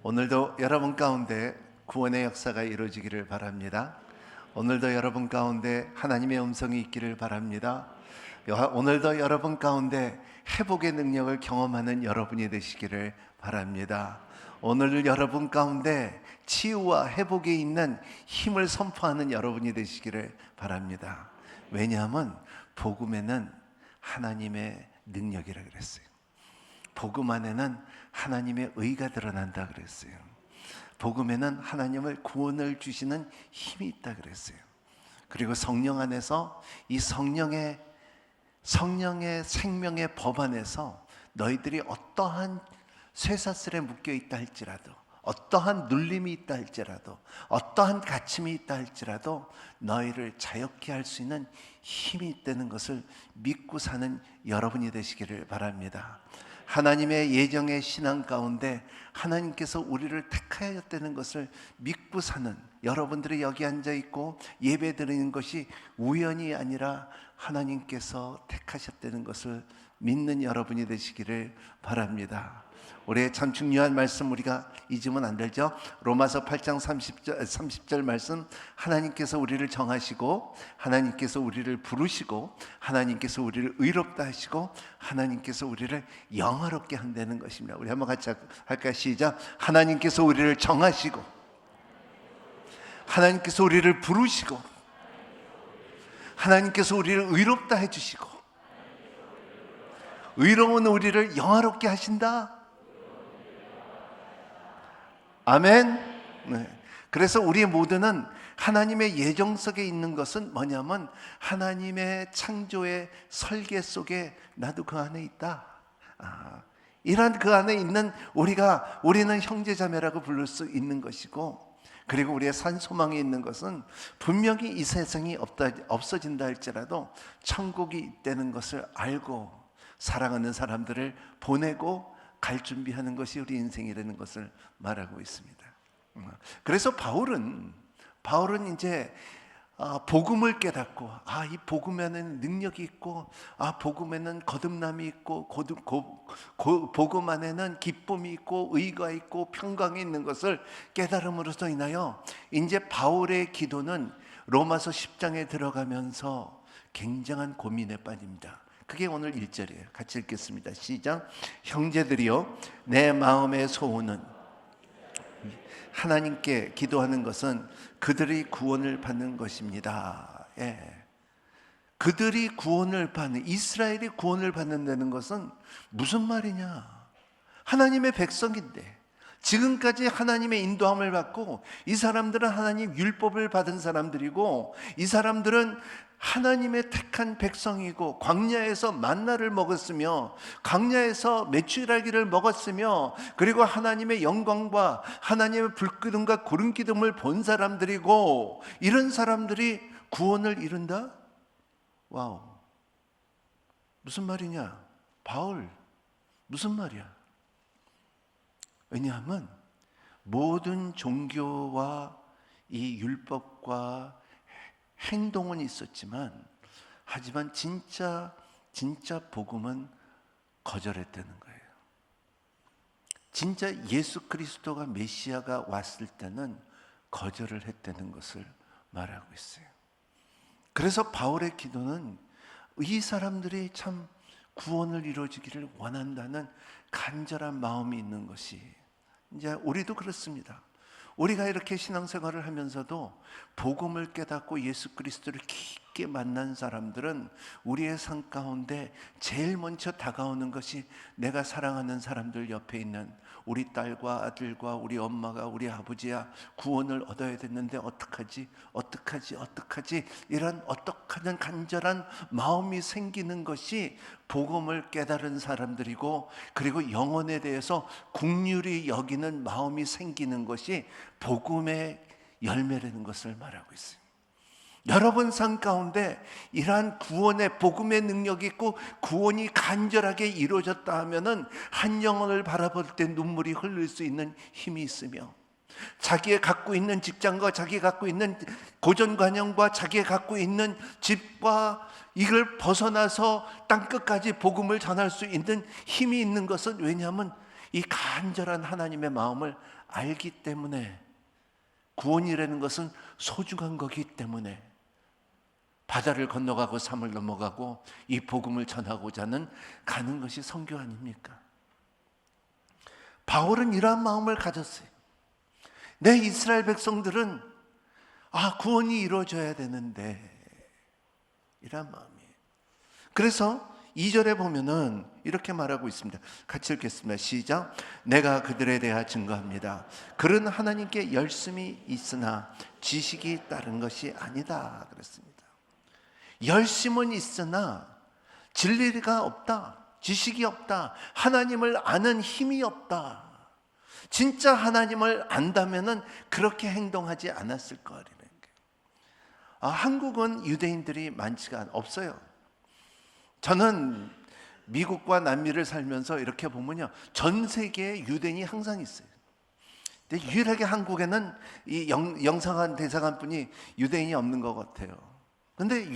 오늘도 여러분 가운데 구원의 역사가 이루어지기를 바랍니다. 오늘도 여러분 가운데 하나님의 음성이 있기를 바랍니다. 오늘도 여러분 가운데 회복의 능력을 경험하는 여러분이 되시기를 바랍니다. 오늘 여러분 가운데 치유와 회복에 있는 힘을 선포하는 여러분이 되시기를 바랍니다. 왜냐하면 복음에는 하나님의 능력이라 그랬어요. 복음 안에는 하나님의 의가 드러난다 그랬어요. 복음에는 하나님을 구원을 주시는 힘이 있다 그랬어요. 그리고 성령 안에서 이 성령의 생명의 법 안에서 너희들이 어떠한 쇠사슬에 묶여 있다 할지라도, 어떠한 눌림이 있다 할지라도, 어떠한 갇힘이 있다 할지라도 너희를 자유케 할 수 있는 힘이 있다는 것을 믿고 사는 여러분이 되시기를 바랍니다. 하나님의 예정의 신앙 가운데 하나님께서 우리를 택하였다는 것을 믿고 사는 여러분들이 여기 앉아 있고 예배 드리는 것이 우연이 아니라 하나님께서 택하셨다는 것을 믿는 여러분이 되시기를 바랍니다. 우리의 참 중요한 말씀 우리가 잊으면 안 되죠. 로마서 8장 30절 말씀, 하나님께서 우리를 정하시고 하나님께서 우리를 부르시고 하나님께서 우리를 의롭다 하시고 하나님께서 우리를 영화롭게 한다는 것입니다. 우리 한번 같이 할까요? 시작. 하나님께서 우리를 정하시고 하나님께서 우리를 부르시고 하나님께서 우리를 의롭다 해주시고 의로운 우리를 영화롭게 하신다. 아멘. 네. 그래서 우리 모두는 하나님의 예정 속에 있는 것은 뭐냐면 하나님의 창조의 설계 속에 나도 그 안에 있다. 이런 그 안에 있는 우리는 형제자매라고 부를 수 있는 것이고, 그리고 우리의 산소망에 있는 것은 분명히 이 세상이 없어진다 할지라도 천국이 있다는 것을 알고 사랑하는 사람들을 보내고 갈 준비하는 것이 우리 인생이라는 것을 말하고 있습니다. 그래서 바울은 이제 복음을 깨닫고 이 복음에는 능력이 있고 복음에는 거듭남이 있고 복음 안에는 기쁨이 있고 의가 있고 평강이 있는 것을 깨달음으로써 인하여 이제 바울의 기도는 로마서 10장에 들어가면서 굉장한 고민에 빠집니다. 그게 오늘 1절이에요. 같이 읽겠습니다. 시작. 형제들이여, 내 마음의 소원은, 하나님께 기도하는 것은 그들이 구원을 받는 것입니다. 그들이 구원을 받는, 이스라엘이 구원을 받는다는 것은 무슨 말이냐? 하나님의 백성인데 지금까지 하나님의 인도함을 받고 이 사람들은 하나님 율법을 받은 사람들이고 이 사람들은 하나님의 택한 백성이고 광야에서 만나를 먹었으며 광야에서 메추라기를 먹었으며 그리고 하나님의 영광과 하나님의 불기둥과 구름기둥을 본 사람들이고, 이런 사람들이 구원을 이룬다? 와우, 무슨 말이냐? 바울, 무슨 말이야? 왜냐하면 모든 종교와 이 율법과 행동은 있었지만 하지만 진짜 복음은 거절했다는 거예요. 진짜 예수 그리스도가 메시아가 왔을 때는 거절을 했다는 것을 말하고 있어요. 그래서 바울의 기도는 이 사람들이 참 구원을 이루어지기를 원한다는 간절한 마음이 있는 것이, 이제 우리도 그렇습니다. 우리가 이렇게 신앙생활을 하면서도 복음을 깨닫고 예수 그리스도를 깊게 만난 사람들은 우리의 삶 가운데 제일 먼저 다가오는 것이 내가 사랑하는 사람들 옆에 있는 우리 딸과 아들과 우리 엄마가 우리 아버지야 구원을 얻어야 됐는데 어떡하지 이런 어떡하는 간절한 마음이 생기는 것이 복음을 깨달은 사람들이고, 그리고 영혼에 대해서 긍휼히 여기는 마음이 생기는 것이 복음의 열매라는 것을 말하고 있어요. 여러분 삶 가운데 이러한 구원의 복음의 능력이 있고 구원이 간절하게 이루어졌다 하면은 한 영혼을 바라볼 때 눈물이 흘릴 수 있는 힘이 있으며, 자기가 갖고 있는 직장과 자기가 갖고 있는 고정관념과 자기가 갖고 있는 집과 이걸 벗어나서 땅끝까지 복음을 전할 수 있는 힘이 있는 것은, 왜냐하면 이 간절한 하나님의 마음을 알기 때문에, 구원이라는 것은 소중한 거기 때문에 바다를 건너가고 산을 넘어가고 이 복음을 전하고자 하는 가는 것이 선교 아닙니까? 바울은 이러한 마음을 가졌어요. 내 이스라엘 백성들은 구원이 이루어져야 되는데, 이러한 마음이에요. 그래서 2절에 보면은 이렇게 말하고 있습니다. 같이 읽겠습니다. 시작. 내가 그들에 대하여 증거합니다. 그런 하나님께 열심이 있으나 지식이 따른 것이 아니다 그랬습니다. 열심은 있으나 진리가 없다, 지식이 없다, 하나님을 아는 힘이 없다. 진짜 하나님을 안다면은 그렇게 행동하지 않았을 거라는 거예요. 한국은 유대인들이 많지가 없어요. 저는 미국과 남미를 살면서 이렇게 보면요, 전 세계에 유대인이 항상 있어요. 근데 유일하게 한국에는 이 영사관 대사관뿐이 유대인이 없는 것 같아요. 근데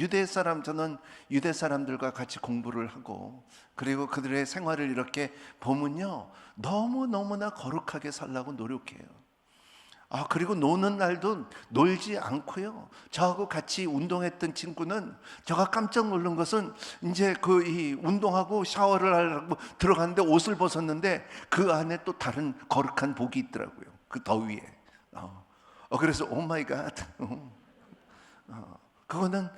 저는 유대 사람들과 같이 공부를 하고, 그리고 그들의 생활을 이렇게 보면요, 너무나 거룩하게 살라고 노력해요. 그리고 노는 날도 놀지 않고요. 저하고 같이 운동했던 친구는, 제가 깜짝 놀란 것은 이제 이 운동하고 샤워를 하려고 들어갔는데 옷을 벗었는데 그 안에 또 다른 거룩한 복이 있더라고요. 그 더위에. 그래서 오 마이 갓. 그거는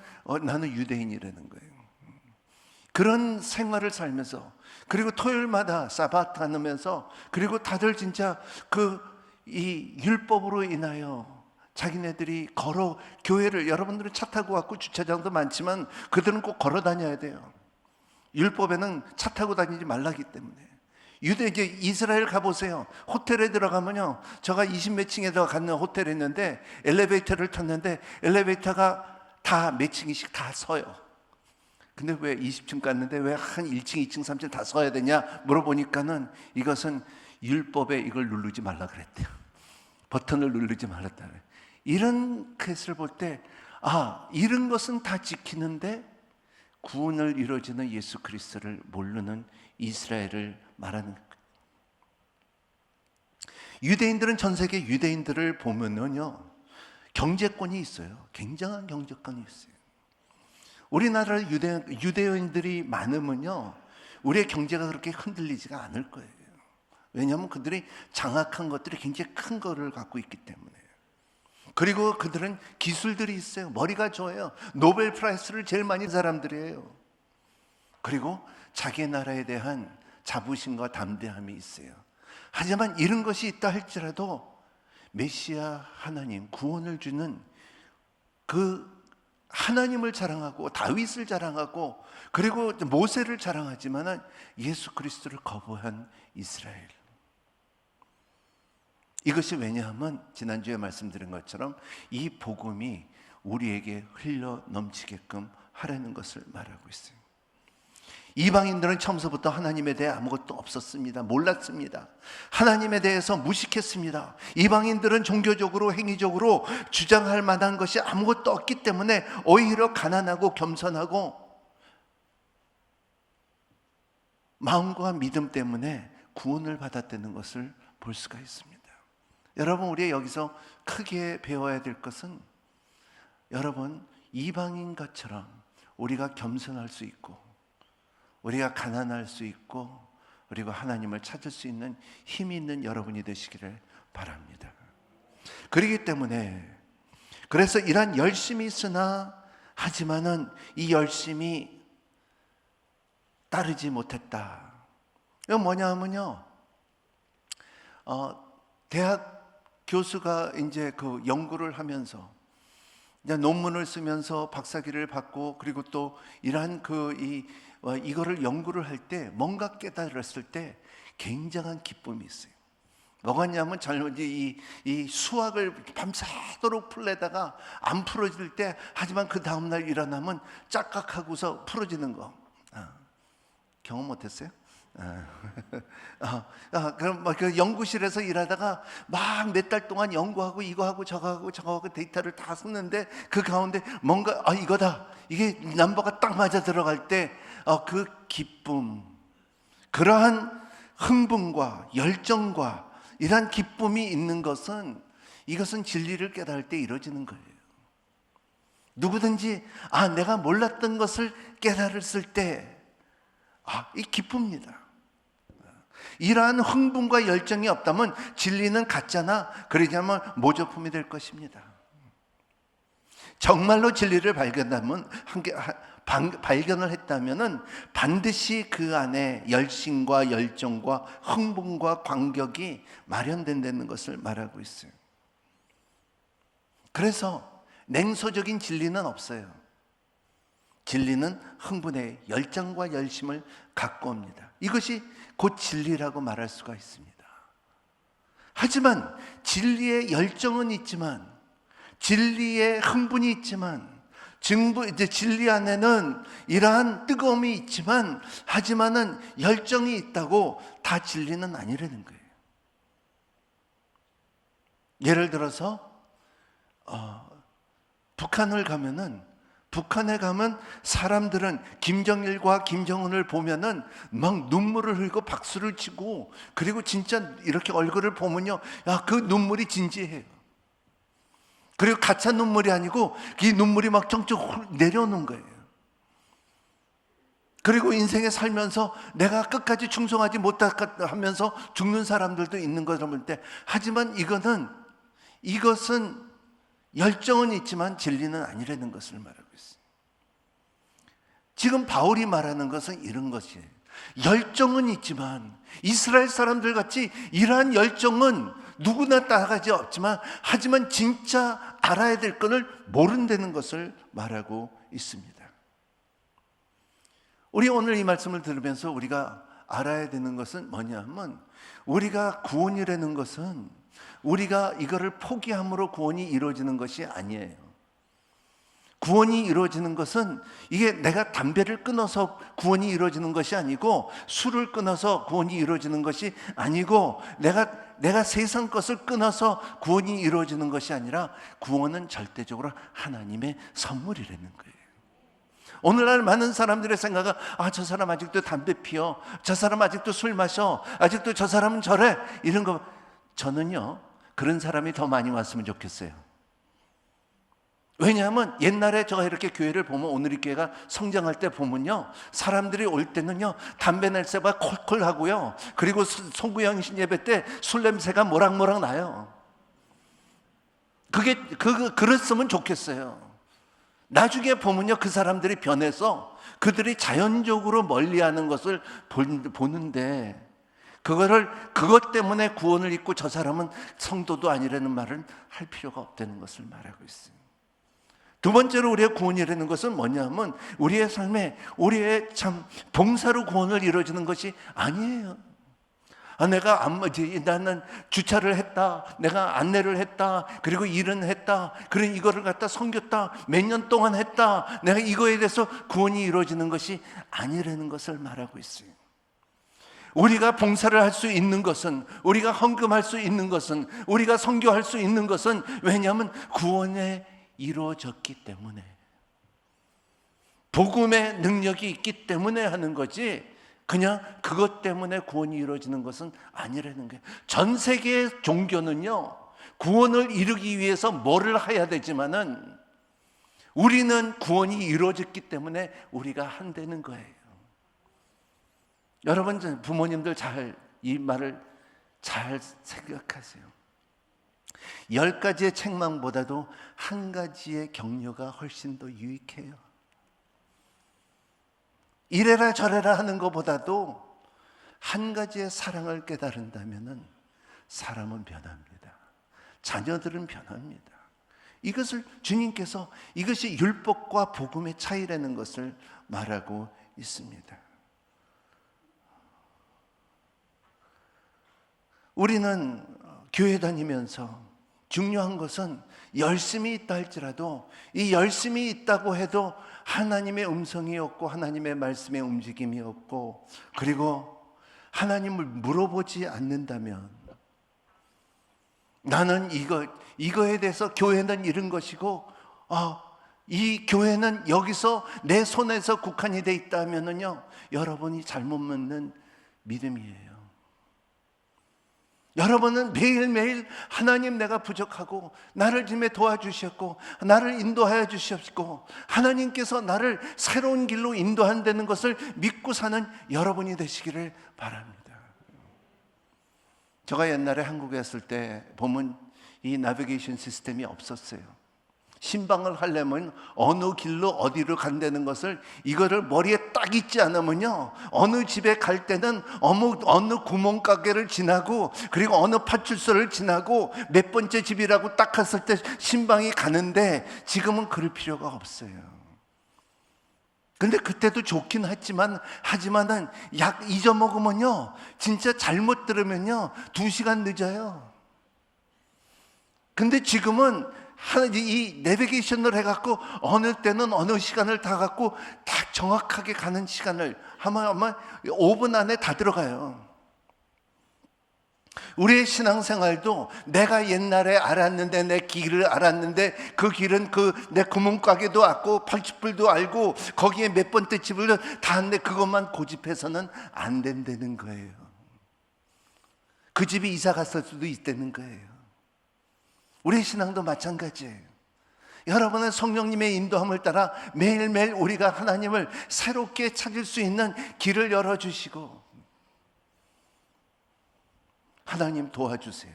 나는 유대인이라는 거예요. 그런 생활을 살면서, 그리고 토요일마다 사바트 하면서, 그리고 다들 진짜 이 율법으로 인하여 자기네들이 교회를, 여러분들은 차 타고 왔고 주차장도 많지만 그들은 꼭 걸어 다녀야 돼요. 율법에는 차 타고 다니지 말라기 때문에. 이제 이스라엘 가보세요. 호텔에 들어가면요, 제가 20몇 층에다가 갔는 호텔에 있는데 엘리베이터를 탔는데 엘리베이터가 다 몇 층씩 다 서요. 근데 왜 20층 갔는데 왜 한 1층, 2층, 3층 다 서야 되냐 물어보니까는 이것은 율법에 이걸 누르지 말라 그랬대요. 버튼을 누르지 말았다. 이런 케이스를 볼 때, 이런 것은 다 지키는데 구원을 이루어지는 예수 그리스도를 모르는 이스라엘을 말하는 거예요. 유대인들은, 전 세계 유대인들을 보면은요, 경제권이 있어요. 굉장한 경제권이 있어요. 우리나라에 유대인들이 많으면요, 우리의 경제가 그렇게 흔들리지가 않을 거예요. 왜냐하면 그들이 장악한 것들이 굉장히 큰 거를 갖고 있기 때문에. 그리고 그들은 기술들이 있어요. 머리가 좋아요. 노벨 프라이스를 제일 많이 받은 사람들이에요. 그리고 자기 나라에 대한 자부심과 담대함이 있어요. 하지만 이런 것이 있다 할지라도 메시아 하나님, 구원을 주는 그 하나님을 자랑하고 다윗을 자랑하고 그리고 모세를 자랑하지만 예수 그리스도를 거부한 이스라엘. 이것이 왜냐하면 지난주에 말씀드린 것처럼 이 복음이 우리에게 흘러 넘치게끔 하라는 것을 말하고 있어요. 이방인들은 처음부터 하나님에 대해 아무것도 없었습니다. 몰랐습니다. 하나님에 대해서 무식했습니다. 이방인들은 종교적으로, 행위적으로 주장할 만한 것이 아무것도 없기 때문에 오히려 가난하고 겸손하고 마음과 믿음 때문에 구원을 받았다는 것을 볼 수가 있습니다. 여러분, 우리 여기서 크게 배워야 될 것은, 여러분, 이방인과처럼 우리가 겸손할 수 있고 우리가 가난할 수 있고 그리고 하나님을 찾을 수 있는 힘이 있는 여러분이 되시기를 바랍니다. 그렇기 때문에, 그래서 이러한 열심이 있으나 하지만은 이 열심이 따르지 못했다. 이건 뭐냐 하면요, 대학 교수가 이제 그 연구를 하면서 이제 논문을 쓰면서 박사학위를 받고, 그리고 또 이러한 이거를 연구를 할 때 뭔가 깨달았을 때 굉장한 기쁨이 있어요. 뭐가냐면, 이 수학을 밤새도록 풀려다가 안 풀어질 때, 하지만 그 다음날 일어나면 짝깍하고서 풀어지는 거. 경험 못했어요? 그럼 그 연구실에서 일하다가 막 몇 달 동안 연구하고 이거하고 저거하고 데이터를 다 쓰는데 그 가운데 뭔가 이거다, 이게 넘버가 딱 맞아 들어갈 때 그 기쁨, 그러한 흥분과 열정과 이러한 기쁨이 있는 것은 이것은 진리를 깨달을 때 이루어지는 거예요. 누구든지 내가 몰랐던 것을 깨달았을 때 이 기쁩니다. 이러한 흥분과 열정이 없다면 진리는 가짜나 그러자면 모조품이 될 것입니다. 정말로 진리를 발견을 했다면은 반드시 그 안에 열심과 열정과 흥분과 관격이 마련된다는 것을 말하고 있어요. 그래서 냉소적인 진리는 없어요. 진리는 흥분의 열정과 열심을 갖고 옵니다. 이것이 곧 진리라고 말할 수가 있습니다. 하지만 진리의 열정은 있지만, 진리의 흥분이 있지만, 진리 안에는 이러한 뜨거움이 있지만, 하지만은 열정이 있다고 다 진리는 아니라는 거예요. 예를 들어서 북한에 가면 사람들은 김정일과 김정은을 보면은 막 눈물을 흘리고 박수를 치고, 그리고 진짜 이렇게 얼굴을 보면요, 그 눈물이 진지해요. 그리고 가짜 눈물이 아니고 이 눈물이 막 쩍쩍 내려오는 거예요. 그리고 인생에 살면서 내가 끝까지 충성하지 못하면서 죽는 사람들도 있는 것을 볼 때, 하지만 이것은 열정은 있지만 진리는 아니라는 것을 말하고 있어요. 지금 바울이 말하는 것은 이런 것이에요. 열정은 있지만, 이스라엘 사람들 같이 이러한 열정은 누구나 따라가지 없지만, 하지만 진짜 알아야 될 것을 모른다는 것을 말하고 있습니다. 우리 오늘 이 말씀을 들으면서 우리가 알아야 되는 것은 뭐냐면, 우리가 구원이라는 것은 우리가 이거를 포기함으로 구원이 이루어지는 것이 아니에요. 구원이 이루어지는 것은 이게 내가 담배를 끊어서 구원이 이루어지는 것이 아니고, 술을 끊어서 구원이 이루어지는 것이 아니고, 내가 세상 것을 끊어서 구원이 이루어지는 것이 아니라, 구원은 절대적으로 하나님의 선물이라는 거예요. 오늘날 많은 사람들의 생각은 저 사람 아직도 담배 피워, 저 사람 아직도 술 마셔, 아직도 저 사람은 저래, 이런 거. 저는요, 그런 사람이 더 많이 왔으면 좋겠어요. 왜냐하면 옛날에 제가 이렇게 교회를 보면, 오늘의 교회가 성장할 때 보면요, 사람들이 올 때는요 담배 냄새가 콜콜 하고요, 그리고 송구영신 예배 때 술 냄새가 모락모락 나요. 그랬으면 좋겠어요. 나중에 보면요, 그 사람들이 변해서 그들이 자연적으로 멀리하는 것을 보는데, 그것 때문에 구원을 잊고 저 사람은 성도도 아니라는 말을 할 필요가 없다는 것을 말하고 있어요. 두 번째로 우리의 구원이라는 것은 뭐냐면, 우리의 삶에 우리의 봉사로 구원을 이루어지는 것이 아니에요. 나는 주차를 했다, 내가 안내를 했다, 그리고 일은 했다, 그리고 이거를 갖다 섬겼다, 몇 년 동안 했다, 내가 이거에 대해서 구원이 이루어지는 것이 아니라는 것을 말하고 있어요. 우리가 봉사를 할 수 있는 것은, 우리가 헌금할 수 있는 것은, 우리가 선교할 수 있는 것은, 왜냐하면 구원에 이루어졌기 때문에, 복음의 능력이 있기 때문에 하는 거지, 그냥 그것 때문에 구원이 이루어지는 것은 아니라는 거예요. 전 세계의 종교는요, 구원을 이루기 위해서 뭐를 해야 되지만은, 우리는 구원이 이루어졌기 때문에 우리가 한다는 거예요. 여러분, 부모님들 이 말을 잘 생각하세요. 10가지의 책망보다도 한 가지의 격려가 훨씬 더 유익해요. 이래라 저래라 하는 것보다도 한 가지의 사랑을 깨달은다면 사람은 변합니다. 자녀들은 변합니다. 이것을 주님께서, 이것이 율법과 복음의 차이라는 것을 말하고 있습니다. 우리는 교회 다니면서 중요한 것은, 열심히 있다 할지라도, 이 열심히 있다고 해도 하나님의 음성이 없고 하나님의 말씀의 움직임이 없고, 그리고 하나님을 물어보지 않는다면, 나는 이거에 대해서, 교회는 이런 것이고, 이 교회는 여기서 내 손에서 국한이 돼 있다면은요, 여러분이 잘못 묻는 믿음이에요. 여러분은 매일매일 하나님 내가 부족하고 나를 지금에 도와주셨고 나를 인도하여 주셨고 하나님께서 나를 새로운 길로 인도한다는 것을 믿고 사는 여러분이 되시기를 바랍니다. 제가 옛날에 한국에 있을 때 보면 이 내비게이션 시스템이 없었어요. 신방을 하려면 어느 길로 어디로 간다는 것을 이거를 머리에 딱 있지 않으면요, 어느 집에 갈 때는 어느 구멍가게를 지나고 그리고 어느 파출소를 지나고 몇 번째 집이라고 딱 갔을 때 신방이 가는데 지금은 그럴 필요가 없어요. 근데 그때도 좋긴 하지만은 약 잊어먹으면요, 진짜 잘못 들으면요 2시간 늦어요. 근데 지금은 이 내비게이션을 해갖고 어느 때는 어느 시간을 다 갖고 딱 정확하게 가는 시간을 아마 5분 안에 다 들어가요. 우리의 신앙생활도 내가 옛날에 알았는데, 내 길을 알았는데 그 길은 내 구멍가게도 알고 80불도 알고 거기에 몇 번째 집을 다 아는데 그것만 고집해서는 안 된다는 거예요. 그 집이 이사 갔을 수도 있다는 거예요. 우리의 신앙도 마찬가지예요. 여러분은 성령님의 인도함을 따라 매일매일 우리가 하나님을 새롭게 찾을 수 있는 길을 열어주시고, 하나님 도와주세요.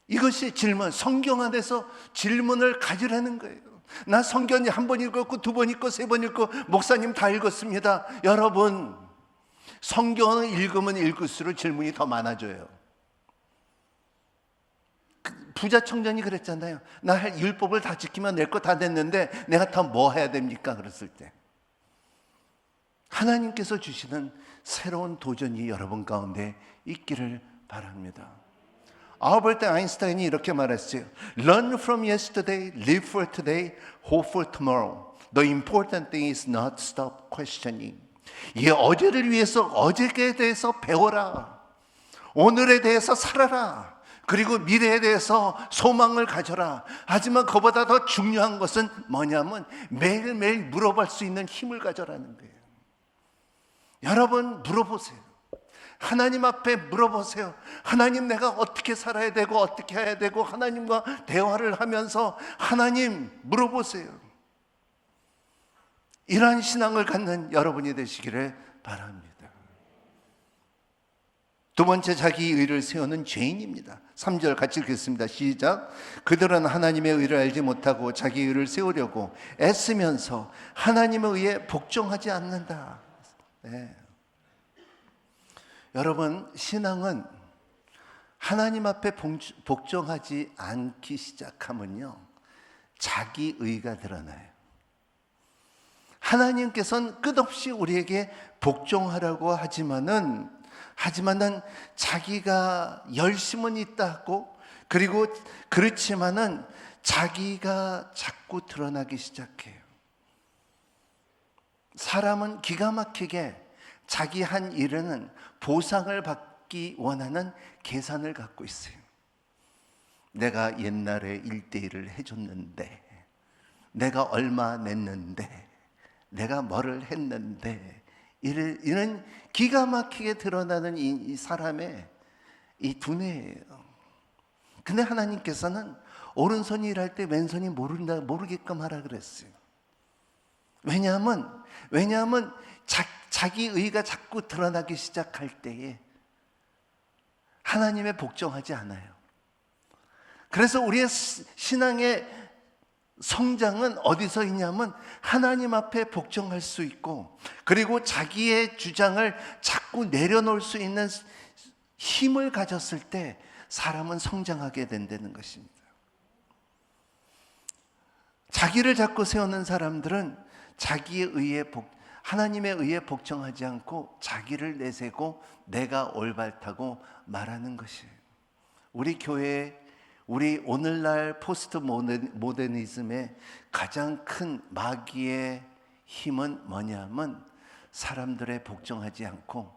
이것이 질문, 성경 안에서 질문을 가지라는 거예요. 나 성경 한 번 읽었고 2번 읽고 3번 읽고 목사님 다 읽었습니다. 여러분, 성경을 읽으면 읽을수록 질문이 더 많아져요. 부자 청년이 그랬잖아요. 나 율법을 다 지키면 내 거 다 됐는데 내가 더 뭐 해야 됩니까? 그랬을 때 하나님께서 주시는 새로운 도전이 여러분 가운데 있기를 바랍니다. 알버트 아인슈타인이 이렇게 말했어요. Learn from yesterday, live for today, hope for tomorrow. The important thing is not stop questioning. 이 어제를 위해서 어제에 대해서 배워라. 오늘에 대해서 살아라. 그리고 미래에 대해서 소망을 가져라. 하지만 그보다 더 중요한 것은 뭐냐면 매일매일 물어볼 수 있는 힘을 가져라는 거예요. 여러분 물어보세요. 하나님 앞에 물어보세요. 하나님, 내가 어떻게 살아야 되고 어떻게 해야 되고 하나님과 대화를 하면서 하나님 물어보세요. 이러한 신앙을 갖는 여러분이 되시기를 바랍니다. 두 번째, 자기 의를 세우는 죄인입니다. 3절 같이 읽겠습니다. 시작. 그들은 하나님의 의를 알지 못하고 자기 의를 세우려고 애쓰면서 하나님의 의에 복종하지 않는다. 네. 여러분, 신앙은 하나님 앞에 복종하지 않기 시작하면요, 자기 의가 드러나요. 하나님께서는 끝없이 우리에게 복종하라고 하지만은 자기가 열심은 있다고, 그리고 그렇지만은 자기가 자꾸 드러나기 시작해요. 사람은 기가 막히게 자기 한 일에는 보상을 받기 원하는 계산을 갖고 있어요. 내가 옛날에 1:1을 해줬는데, 내가 얼마 냈는데, 내가 뭐를 했는데, 이런 기가 막히게 드러나는 이 사람의 이 두뇌예요. 근데 하나님께서는 오른손이 일할 때 왼손이 모르게끔 하라 그랬어요. 왜냐하면 자기 의가 자꾸 드러나기 시작할 때에 하나님의 복종하지 않아요. 그래서 우리의 신앙의 성장은 어디서 있냐면 하나님 앞에 복종할 수 있고, 그리고 자기의 주장을 자꾸 내려놓을 수 있는 힘을 가졌을 때 사람은 성장하게 된다는 것입니다. 자기를 자꾸 세우는 사람들은 자기의 의에 하나님의 의에 복종하지 않고 자기를 내세고 내가 옳다고 말하는 것이에요. 우리 교회에, 우리 오늘날 포스트 모더니즘의 가장 큰 마귀의 힘은 뭐냐면 사람들의 복종하지 않고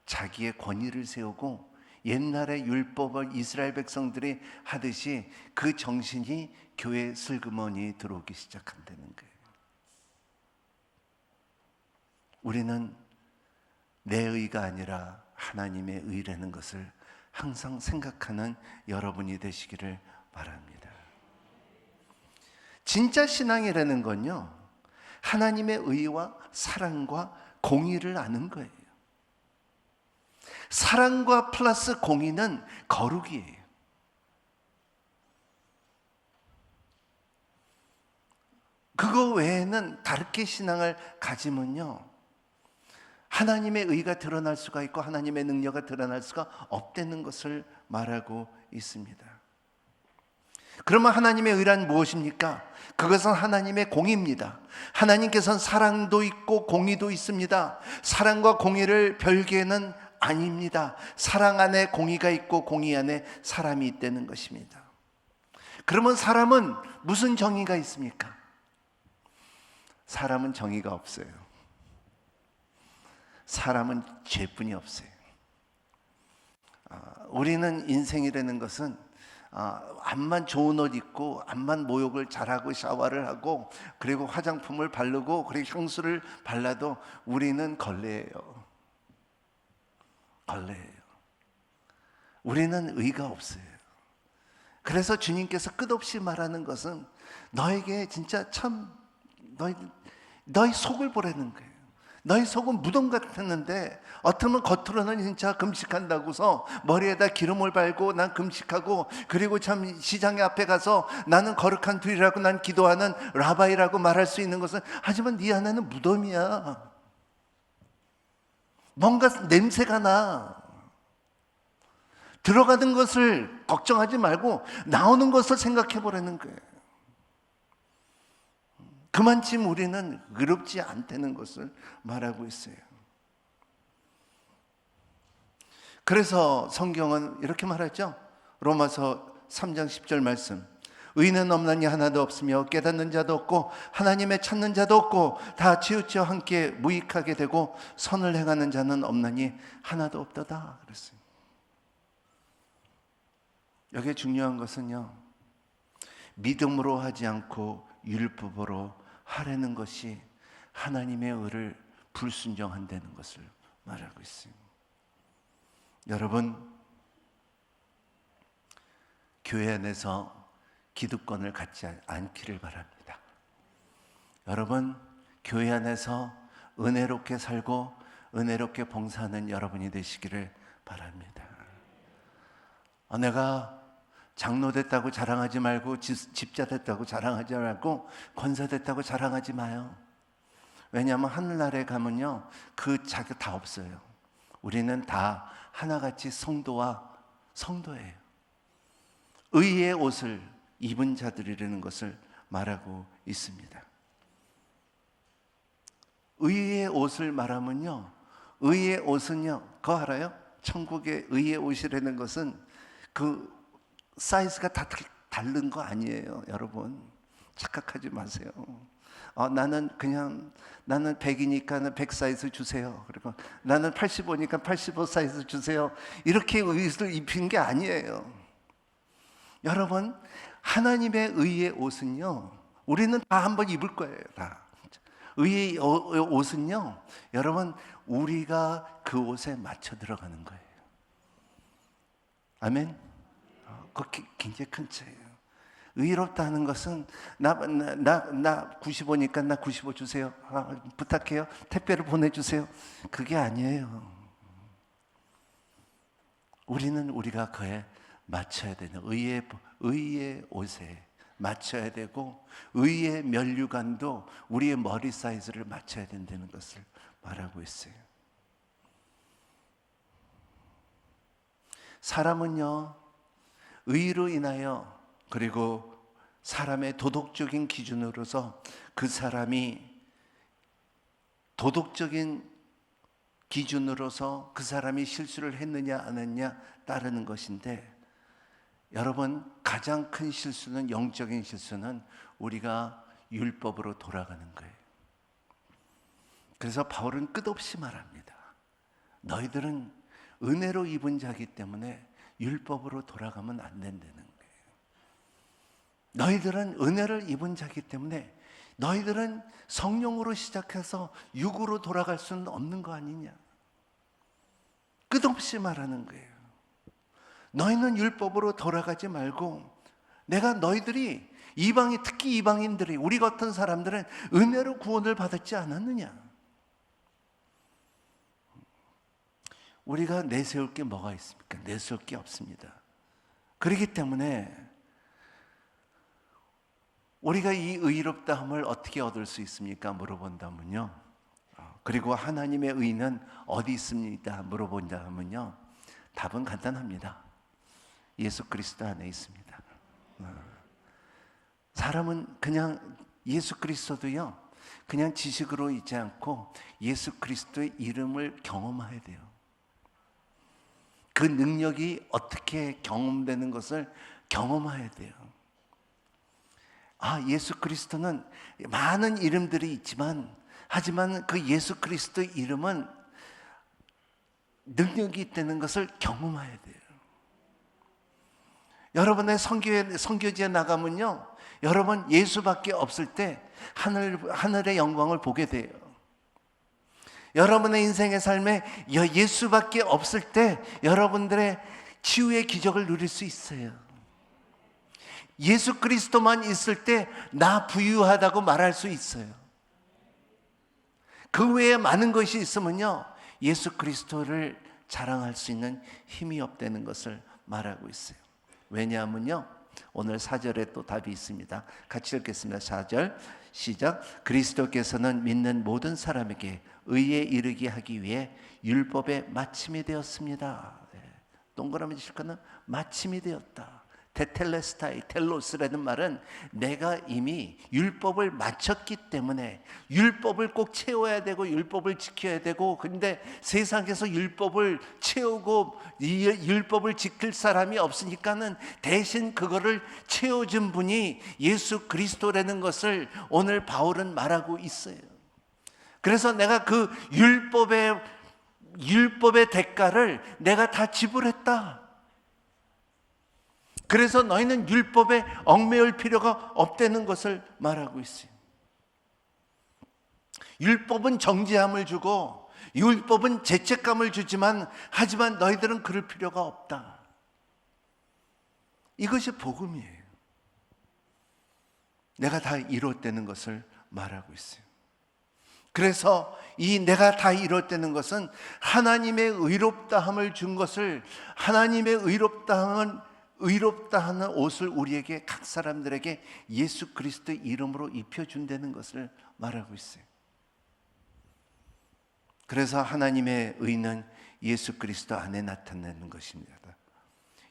자기의 권위를 세우고 옛날의 율법을 이스라엘 백성들이 하듯이 그 정신이 교회 슬그머니 들어오기 시작한다는 거예요. 우리는 내 의가 아니라 하나님의 의라는 것을 항상 생각하는 여러분이 되시기를 바랍니다. 진짜 신앙이라는 건요, 하나님의 의와 사랑과 공의를 아는 거예요. 사랑과 플러스 공의는 거룩이에요. 그거 외에는 다르게 신앙을 가지면요, 하나님의 의가 드러날 수가 있고 하나님의 능력이 드러날 수가 없다는 것을 말하고 있습니다. 그러면 하나님의 의란 무엇입니까? 그것은 하나님의 공의입니다. 하나님께서는 사랑도 있고 공의도 있습니다. 사랑과 공의를 별개는 아닙니다. 사랑 안에 공의가 있고 공의 안에 사람이 있다는 것입니다. 그러면 사람은 무슨 정의가 있습니까? 사람은 정의가 없어요. 사람은 죄뿐이 없어요. 우리는 인생이라는 것은 암만 좋은 옷 입고 암만 모욕을 잘하고 샤워를 하고 그리고 화장품을 바르고 그리고 향수를 발라도 우리는 걸레예요. 걸레예요. 우리는 의가 없어요. 그래서 주님께서 끝없이 말하는 것은 너에게 진짜 참 너희 속을 보라는 거예요. 너희 속은 무덤 같았는데 어쩌면 겉으로는 진짜 금식한다고서 머리에다 기름을 발고 난 금식하고 그리고 참 시장의 앞에 가서 나는 거룩한 둘이라고 난 기도하는 라바이라고 말할 수 있는 것은, 하지만 네 안에는 무덤이야. 뭔가 냄새가 나. 들어가는 것을 걱정하지 말고 나오는 것을 생각해 보라는 거예요. 그만큼 우리는 의롭지 않다는 것을 말하고 있어요. 그래서 성경은 이렇게 말하죠. 로마서 3장 10절 말씀, 의는 없나니 하나도 없으며 깨닫는 자도 없고 하나님의 찾는 자도 없고 다 치우쳐 함께 무익하게 되고 선을 행하는 자는 없나니 하나도 없도다 그랬어요. 여기에 중요한 것은요, 믿음으로 하지 않고 율법으로 하려는 것이 하나님의 의를 불순종한다는 것을 말하고 있습니다. 여러분, 교회 안에서 기득권을 갖지 않기를 바랍니다. 여러분, 교회 안에서 은혜롭게 살고 은혜롭게 봉사하는 여러분이 되시기를 바랍니다. 내가 장로 됐다고 자랑하지 말고 집자 됐다고 자랑하지 말고 권사 됐다고 자랑하지 마요. 왜냐하면 하늘나라에 가면요, 그 자격 다 없어요. 우리는 다 하나같이 성도예요. 의의 옷을 입은 자들이라는 것을 말하고 있습니다. 의의 옷을 말하면요, 의의 옷은요, 그거 알아요? 천국의 의의 옷이라는 것은 그 사이즈가 다 다른 거 아니에요. 여러분, 착각하지 마세요. 나는 100이니까 100 사이즈 주세요. 그리고 나는 85니까 85 사이즈 주세요. 이렇게 의를 입힌 게 아니에요. 여러분, 하나님의 의의 옷은요, 우리는 다 한번 입을 거예요. 다. 의의 옷은요, 여러분, 우리가 그 옷에 맞춰 들어가는 거예요. 아멘. 그거 굉장히 큰 차이예요. 의롭다는 것은 나 95니까 나 95 주세요. 부탁해요. 택배를 보내주세요. 그게 아니에요. 우리는 우리가 그에 맞춰야 되는 의의 옷에 맞춰야 되고, 의의 면류관도 우리의 머리 사이즈를 맞춰야 된다는 것을 말하고 있어요. 사람은요, 의로 인하여 그리고 사람의 도덕적인 기준으로서 그 사람이 도덕적인 기준으로서 그 사람이 실수를 했느냐 안 했느냐 따르는 것인데, 여러분, 가장 큰 실수는, 영적인 실수는 우리가 율법으로 돌아가는 거예요. 그래서 바울은 끝없이 말합니다. 너희들은 은혜로 입은 자이기 때문에 율법으로 돌아가면 안 된다는 거예요. 너희들은 은혜를 입은 자이기 때문에 너희들은 성령으로 시작해서 육으로 돌아갈 수는 없는 거 아니냐. 끝없이 말하는 거예요. 너희는 율법으로 돌아가지 말고 내가 너희들이 이방인, 특히 이방인들이, 우리 같은 사람들은 은혜로 구원을 받았지 않았느냐? 우리가 내세울 게 뭐가 있습니까? 내세울 게 없습니다. 그렇기 때문에 우리가 이 의롭다함을 어떻게 얻을 수 있습니까? 물어본다면요. 그리고 하나님의 의는 어디 있습니까? 물어본다면요. 답은 간단합니다. 예수 그리스도 안에 있습니다. 사람은 그냥 예수 그리스도도요, 그냥 지식으로 있지 않고 예수 그리스도의 이름을 경험해야 돼요. 그 능력이 어떻게 경험되는 것을 경험해야 돼요. 예수 그리스도는 많은 이름들이 있지만, 하지만 그 예수 그리스도의 이름은 능력이 있다는 것을 경험해야 돼요. 여러분의 선교지에 나가면요, 여러분 예수밖에 없을 때 하늘의 영광을 보게 돼요. 여러분의 인생의 삶에 예수밖에 없을 때 여러분들의 치유의 기적을 누릴 수 있어요. 예수 그리스도만 있을 때 나 부유하다고 말할 수 있어요. 그 외에 많은 것이 있으면요, 예수 그리스도를 자랑할 수 있는 힘이 없다는 것을 말하고 있어요. 왜냐하면요, 오늘 4절에 또 답이 있습니다. 같이 읽겠습니다. 4절 시작. 그리스도께서는 믿는 모든 사람에게 의에 이르게 하기 위해 율법의 마침이 되었습니다. 동그라미 칠 거는 마침이 되었다. 테텔레스타이, 텔로스라는 말은 내가 이미 율법을 마쳤기 때문에 율법을 꼭 채워야 되고 율법을 지켜야 되고, 근데 세상에서 율법을 채우고 이 율법을 지킬 사람이 없으니까는 대신 그거를 채워준 분이 예수 그리스도라는 것을 오늘 바울은 말하고 있어요. 그래서 내가 그 율법의 대가를 내가 다 지불했다. 그래서 너희는 율법에 얽매일 필요가 없다는 것을 말하고 있어요. 율법은 정죄함을 주고 율법은 죄책감을 주지만, 하지만 너희들은 그럴 필요가 없다. 이것이 복음이에요. 내가 다 이뤘다는 것을 말하고 있어요. 그래서 이 내가 다 이뤘다는 것은 하나님의 의롭다함을 준 것을, 하나님의 의롭다 하는 옷을 우리에게, 각 사람들에게 예수 그리스도의 이름으로 입혀준다는 것을 말하고 있어요. 그래서 하나님의 의는 예수 그리스도 안에 나타나는 것입니다.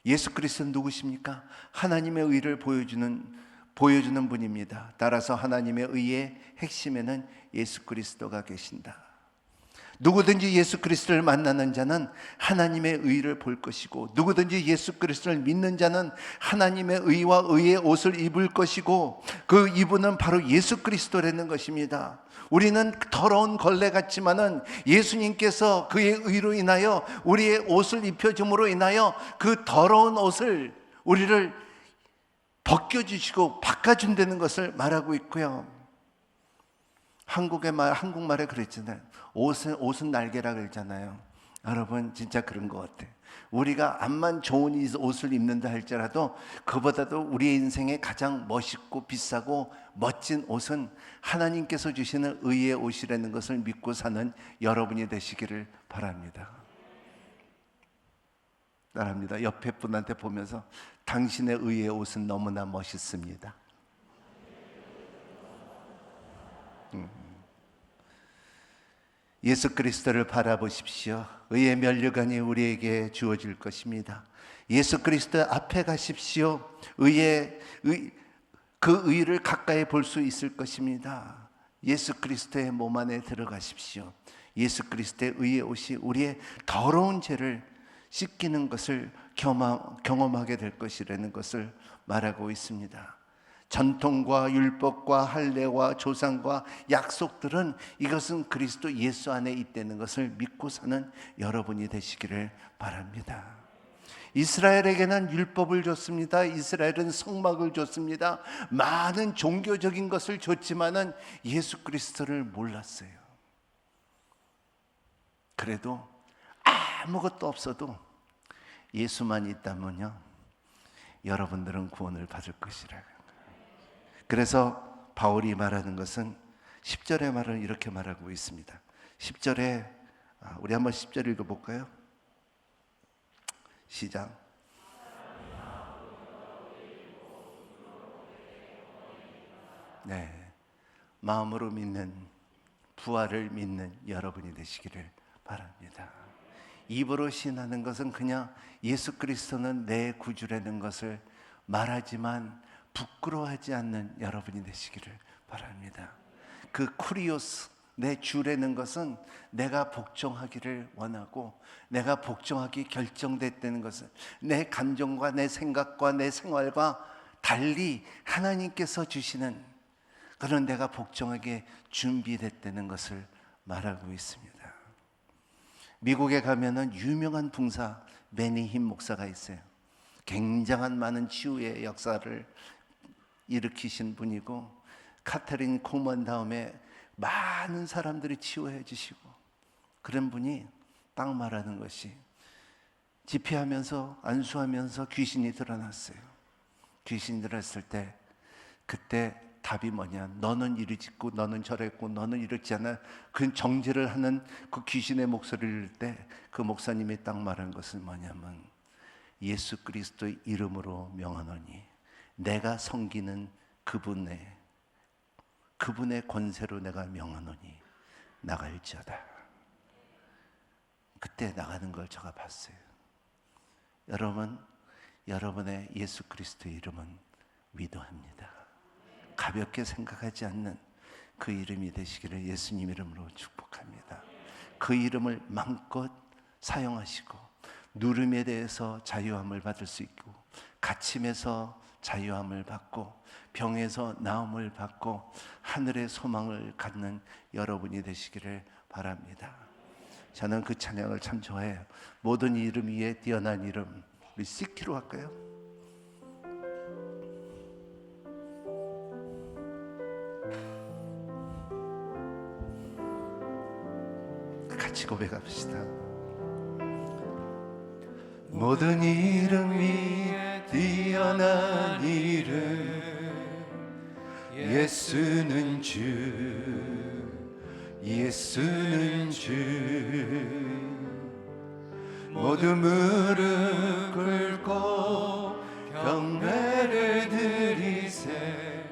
예수 그리스도는 누구십니까? 하나님의 의를 보여주는 분입니다. 따라서 하나님의 의의 핵심에는 예수 그리스도가 계신다. 누구든지 예수 그리스도를 만나는 자는 하나님의 의를 볼 것이고, 누구든지 예수 그리스도를 믿는 자는 하나님의 의와 의의 옷을 입을 것이고, 그 이분은 바로 예수 그리스도라는 것입니다. 우리는 더러운 걸레 같지만은 예수님께서 그의 의로 인하여 우리의 옷을 입혀줌으로 인하여 그 더러운 옷을 우리를 벗겨주시고 바꿔준다는 것을 말하고 있고요. 한국말에 그랬잖아요. 옷은 날개라 그랬잖아요. 여러분, 진짜 그런 것 같아요. 우리가 암만 좋은 옷을 입는다 할지라도 그보다도 우리의 인생에 가장 멋있고 비싸고 멋진 옷은 하나님께서 주시는 의의 옷이라는 것을 믿고 사는 여러분이 되시기를 바랍니다. 따라합니다. 옆에 분한테 보면서 당신의 의의 옷은 너무나 멋있습니다. 예수 그리스도를 바라보십시오. 의의 면류관이 우리에게 주어질 것입니다. 예수 그리스도 앞에 가십시오. 그 의를 가까이 볼 수 있을 것입니다. 예수 그리스도의 몸 안에 들어가십시오. 예수 그리스도의 의의 옷이 우리의 더러운 죄를 씻기는 것을 경험하게 될 것이라는 것을 말하고 있습니다. 전통과 율법과 할례와 조상과 약속들은, 이것은 그리스도 예수 안에 있다는 것을 믿고 사는 여러분이 되시기를 바랍니다. 이스라엘에게는 율법을 줬습니다. 이스라엘은 성막을 줬습니다. 많은 종교적인 것을 줬지만은 예수 그리스도를 몰랐어요. 그래도 아무것도 없어도 예수만 있다면요, 여러분들은 구원을 받을 것이라. 그래서 바울이 말하는 것은 10절의 말을 이렇게 말하고 있습니다. 10절에 우리 한번 10절 읽어볼까요? 시작. 네, 마음으로 믿는, 부활을 믿는 여러분이 되시기를 바랍니다. 입으로 신하는 것은 그냥 예수 그리스도는 내 구주라는 것을 말하지만 부끄러워하지 않는 여러분이 되시기를 바랍니다. 그 쿠리오스, 내 주라는 것은 내가 복종하기를 원하고 내가 복종하기 결정됐다는 것은 내 감정과 내 생각과 내 생활과 달리 하나님께서 주시는 그런 내가 복종하게 준비됐다는 것을 말하고 있습니다. 미국에 가면은 유명한 봉사 매니힘 목사가 있어요. 굉장한 많은 치유의 역사를 일으키신 분이고, 카테린 코먼 다음에 많은 사람들이 치유해 주시고, 그런 분이 딱 말하는 것이, 집회하면서 안수하면서 귀신이 드러났어요. 귀신이 들었을 때 그때 답이 뭐냐, 너는 이리 짓고 너는 저랬고 너는 이렇지 않아, 그 정죄를 하는 그 귀신의 목소리를 들을 때 그 목사님이 딱 말한 것은 뭐냐면, 예수 그리스도의 이름으로 명하노니 내가 섬기는 그분의 권세로 내가 명하노니 나갈지어다. 그때 나가는 걸 제가 봤어요. 여러분, 여러분의 예수 그리스도의 이름은 위대합니다. 가볍게 생각하지 않는 그 이름이 되시기를 예수님 이름으로 축복합니다. 그 이름을 마음껏 사용하시고 누름에 대해서 자유함을 받을 수 있고, 갇힘에서 자유함을 받고, 병에서 나음을 받고 하늘의 소망을 갖는 여러분이 되시기를 바랍니다. 저는 그 찬양을 참 좋아해요. 모든 이름 위에 뛰어난 이름. 우리 C키로 할까요? 같이 고백합시다. 모든 이름 위에 뛰어난 이름, 예수는 주, 예수는 주. 모두 무릎 꿇고 경배를 드리세,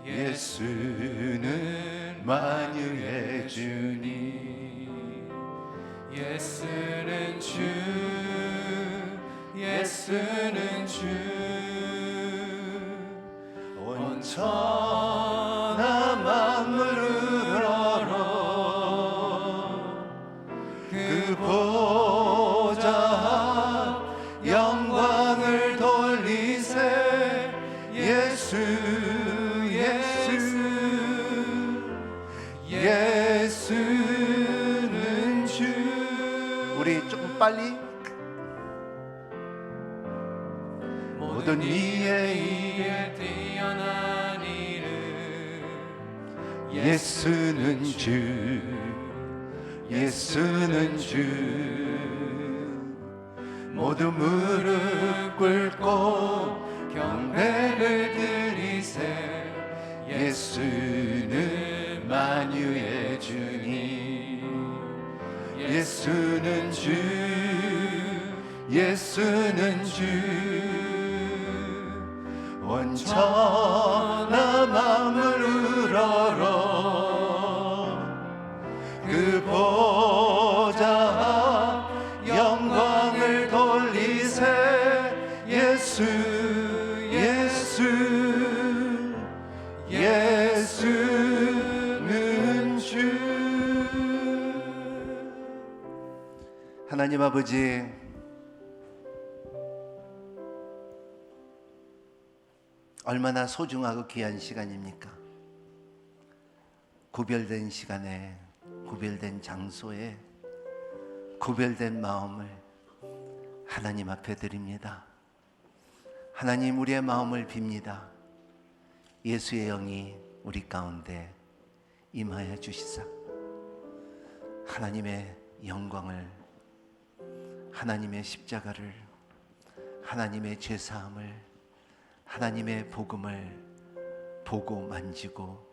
예수는 만유의 주니. 예수는 주, 예수는 주. 온 천하 만물을 열어 그 보좌 영광을 돌리세, 예수, 예수, 예수는 주. 우리 조금 빨리. 모든 이의 입에 뛰어난 이름, 예수는 주, 예수는 주. 모두 무릎 꿇고 경배를 드리세, 예수는 만유의 주니. 예수는 주, 예수는 주. 온 천하 만물을 열어 그 보좌 영광을 돌리세, 예수, 예수, 예수는 주. 하나님 아버지, 얼마나 소중하고 귀한 시간입니까? 구별된 시간에, 구별된 장소에, 구별된 마음을 하나님 앞에 드립니다. 하나님, 우리의 마음을 빕니다. 예수의 영이 우리 가운데 임하여 주시사 하나님의 영광을, 하나님의 십자가를 하나님의 죄사함을, 하나님의 복음을 보고 만지고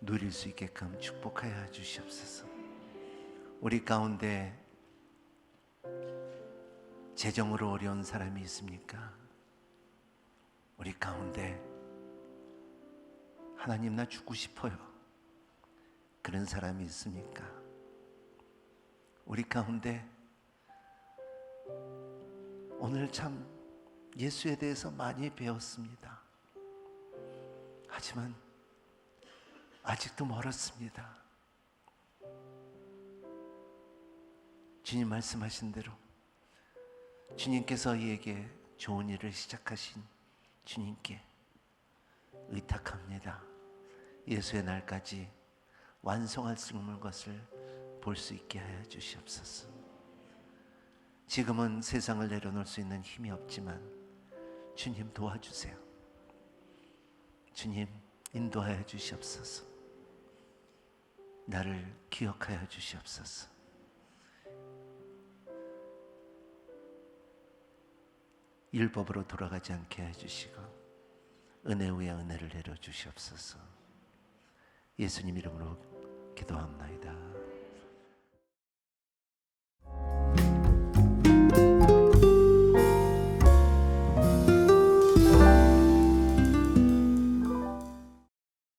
누릴 수 있게끔 축복하여 주시옵소서. 우리 가운데 재정으로 어려운 사람이 있습니까? 우리 가운데 하나님 나 죽고 싶어요, 그런 사람이 있습니까? 우리 가운데 오늘 참 예수에 대해서 많이 배웠습니다. 하지만 아직도 멀었습니다. 주님 말씀하신 대로 주님께서 이에게 좋은 일을 시작하신 주님께 의탁합니다. 예수의 날까지 완성할 수 있는 것을 볼 수 있게 하여 주시옵소서. 지금은 세상을 내려놓을 수 있는 힘이 없지만 주님 도와주세요. 주님 인도하여 주시옵소서. 나를 기억하여 주시옵소서. 율법으로 돌아가지 않게 해주시고 은혜 위에 은혜를 내려 주시옵소서. 예수님 이름으로 기도합나이다.